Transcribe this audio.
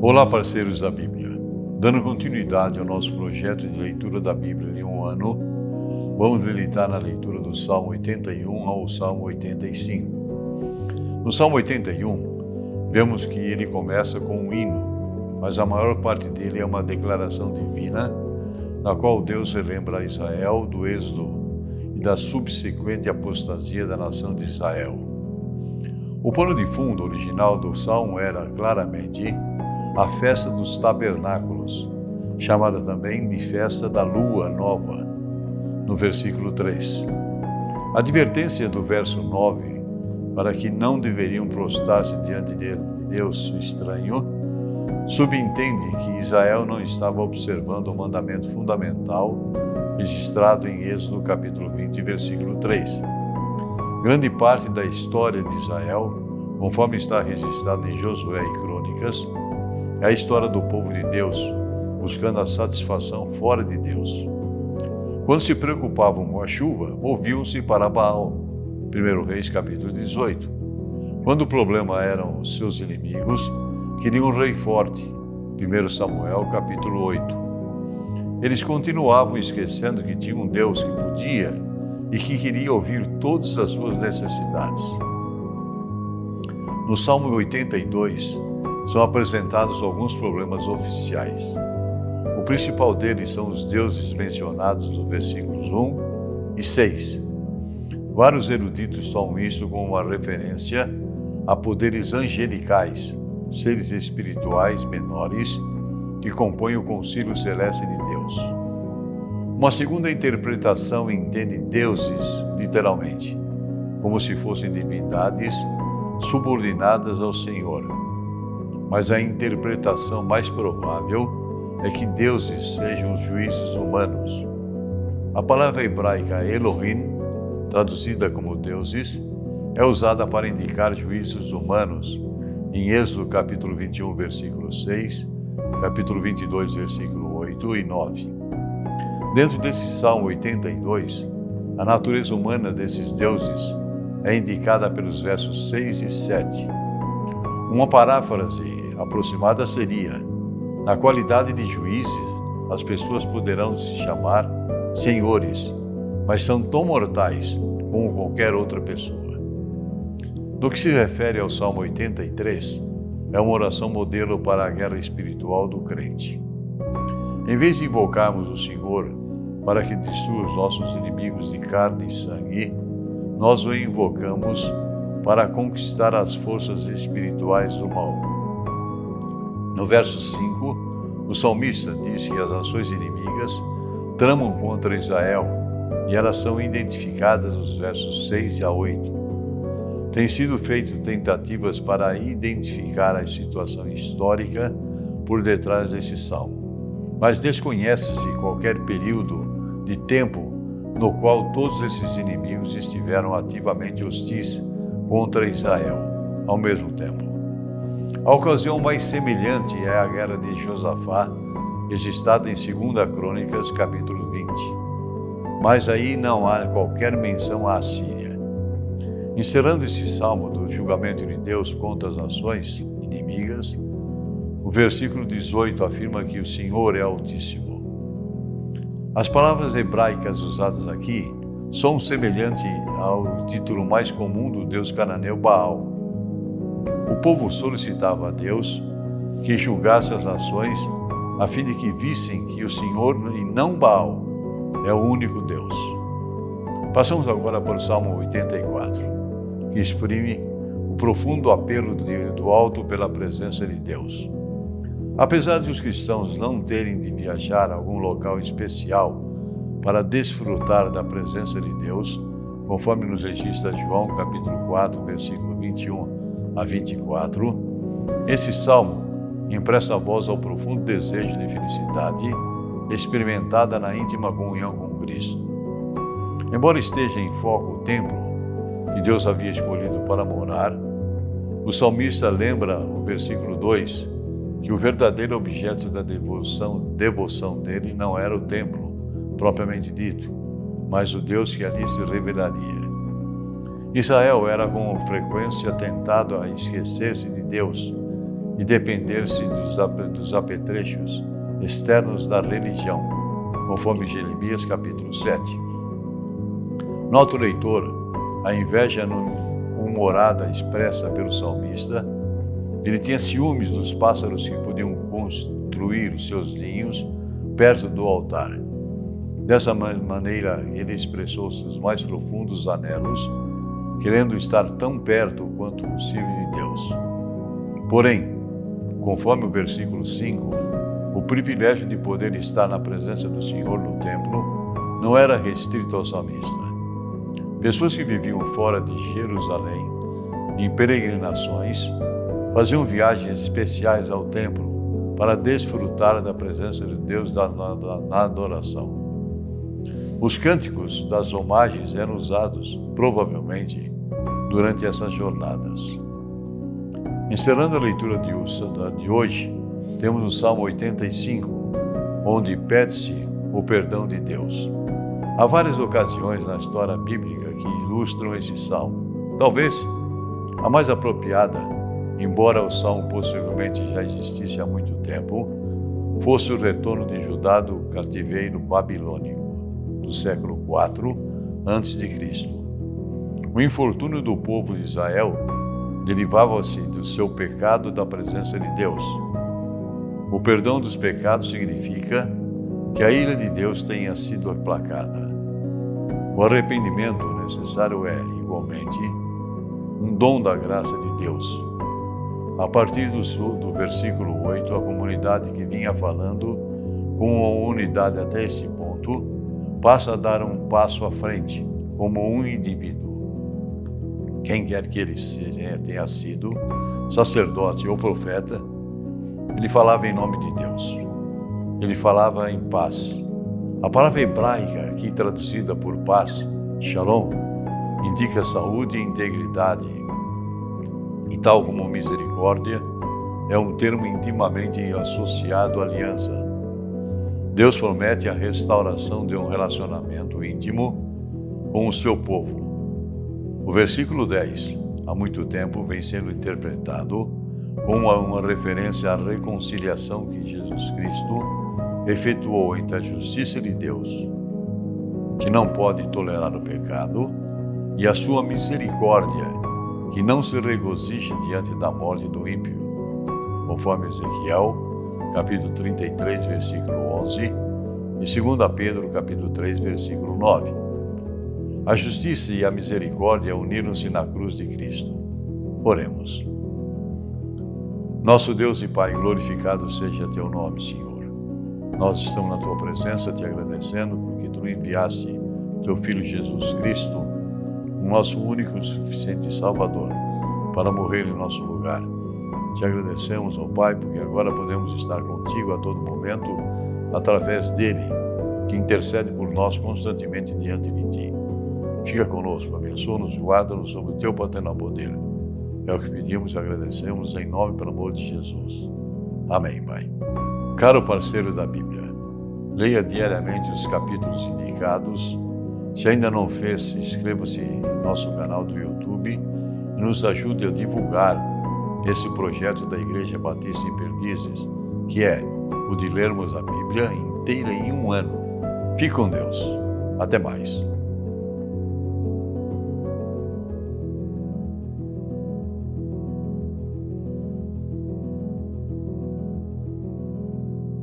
Olá, parceiros da Bíblia. Dando continuidade ao nosso projeto de leitura da Bíblia em um ano, vamos meditar na leitura do Salmo 81 ao Salmo 85. No Salmo 81, vemos que ele começa com um hino, mas a maior parte dele é uma declaração divina, na qual Deus relembra a Israel do êxodo e da subsequente apostasia da nação de Israel. O pano de fundo original do Salmo era, claramente, a festa dos tabernáculos, chamada também de festa da lua nova, no versículo 3. A advertência do verso 9, para que não deveriam prostrar-se diante de Deus estranho, subentende que Israel não estava observando o mandamento fundamental registrado em Êxodo capítulo 20, versículo 3. Grande parte da história de Israel, conforme está registrado em Josué e Crônicas, é a história do povo de Deus, buscando a satisfação fora de Deus. Quando se preocupavam com a chuva, moviam-se para Baal, 1 Reis capítulo 18. Quando o problema eram os seus inimigos, queriam um rei forte, 1 Samuel capítulo 8. Eles continuavam esquecendo que tinha um Deus que podia e que queria ouvir todas as suas necessidades. No Salmo 82, são apresentados alguns problemas oficiais. O principal deles são os deuses mencionados nos versículos 1 e 6. Vários eruditos tomam isso como uma referência a poderes angelicais, seres espirituais menores, que compõem o concílio celeste de Deus. Uma segunda interpretação entende deuses, literalmente, como se fossem divindades subordinadas ao Senhor. Mas a interpretação mais provável é que deuses sejam os juízes humanos. A palavra hebraica Elohim, traduzida como deuses, é usada para indicar juízos humanos em Êxodo capítulo 21, versículo 6, capítulo 22, versículo 8 e 9. Dentro desse Salmo 82, a natureza humana desses deuses é indicada pelos versos 6 e 7. Uma paráfrase aproximada seria: na qualidade de juízes, as pessoas poderão se chamar senhores, mas são tão mortais como qualquer outra pessoa. No que se refere ao Salmo 83, é uma oração modelo para a guerra espiritual do crente. Em vez de invocarmos o Senhor para que destrua os nossos inimigos de carne e sangue, nós o invocamos para conquistar as forças espirituais do mal. No verso 5, o salmista diz que as nações inimigas tramam contra Israel e elas são identificadas nos versos 6 a 8. Tem sido feito tentativas para identificar a situação histórica por detrás desse salmo, mas desconhece-se qualquer período de tempo no qual todos esses inimigos estiveram ativamente hostis contra Israel ao mesmo tempo. A ocasião mais semelhante é a guerra de Josafá, registrada em 2 Crônicas, capítulo 20. Mas aí não há qualquer menção à Assíria. Encerrando esse salmo do julgamento de Deus contra as nações inimigas, o versículo 18 afirma que o Senhor é Altíssimo. As palavras hebraicas usadas aqui são semelhantes ao título mais comum do deus cananeu Baal. O povo solicitava a Deus que julgasse as nações a fim de que vissem que o Senhor, e não Baal, é o único Deus. Passamos agora para o Salmo 84, que exprime o profundo apelo do alto pela presença de Deus. Apesar de os cristãos não terem de viajar a algum local especial para desfrutar da presença de Deus, conforme nos registra João capítulo 4, versículo 21 a 24, esse salmo empresta voz ao profundo desejo de felicidade experimentada na íntima comunhão com Cristo. Embora esteja em foco o templo que Deus havia escolhido para morar, o salmista lembra o versículo 2 que o verdadeiro objeto da devoção dele não era o templo propriamente dito, mas o Deus que ali se revelaria. Israel era com frequência tentado a esquecer-se de Deus e depender-se dos apetrechos externos da religião, conforme Jeremias capítulo 7. Nota o leitor a inveja humorada expressa pelo salmista. Ele tinha ciúmes dos pássaros que podiam construir os seus ninhos perto do altar. Dessa maneira, ele expressou seus mais profundos anelos, querendo estar tão perto quanto possível de Deus. Porém, conforme o versículo 5, o privilégio de poder estar na presença do Senhor no templo não era restrito ao salmista. Pessoas que viviam fora de Jerusalém, em peregrinações, faziam viagens especiais ao templo para desfrutar da presença de Deus na adoração. Os cânticos das homagens eram usados, provavelmente, durante essas jornadas. Encerrando a leitura de hoje, temos o Salmo 85, onde pede-se o perdão de Deus. Há várias ocasiões na história bíblica que ilustram esse salmo. Talvez a mais apropriada, embora o salmo possivelmente já existisse há muito tempo, fosse o retorno de Judá do cativeiro babilônico do século IV a.C. O infortúnio do povo de Israel derivava-se do seu pecado da presença de Deus. O perdão dos pecados significa que a ira de Deus tenha sido aplacada. O arrependimento necessário é, igualmente, um dom da graça de Deus. A partir do versículo 8, a comunidade que vinha falando com a unidade até esse ponto passa a dar um passo à frente, como um indivíduo. Quem quer que ele tenha sido, sacerdote ou profeta, ele falava em nome de Deus. Ele falava em paz. A palavra hebraica, aqui traduzida por paz, shalom, indica saúde e integridade. E tal como misericórdia, é um termo intimamente associado à aliança. Deus promete a restauração de um relacionamento íntimo com o seu povo. O versículo 10, há muito tempo, vem sendo interpretado como uma referência à reconciliação que Jesus Cristo efetuou entre a justiça de Deus, que não pode tolerar o pecado, e a sua misericórdia, que não se regozija diante da morte do ímpio, conforme Ezequiel, capítulo 33, versículo 11, e 2 Pedro, capítulo 3, versículo 9. A justiça e a misericórdia uniram-se na cruz de Cristo. Oremos. Nosso Deus e Pai, glorificado seja teu nome, Senhor. Nós estamos na tua presença te agradecendo porque tu enviaste teu Filho Jesus Cristo, o nosso único e suficiente Salvador, para morrer em nosso lugar. Te agradecemos, ó Pai, porque agora podemos estar contigo a todo momento, através dele, que intercede por nós constantemente diante de ti. Fica conosco, abençoa-nos e guarda-nos sob o teu paternal poder. É o que pedimos e agradecemos em nome e pelo amor de Jesus. Amém, Pai. Caro parceiro da Bíblia, leia diariamente os capítulos indicados. Se ainda não fez, inscreva-se no nosso canal do YouTube e nos ajude a divulgar esse projeto da Igreja Batista em Perdizes, que é o de lermos a Bíblia inteira em um ano. Fique com Deus. Até mais.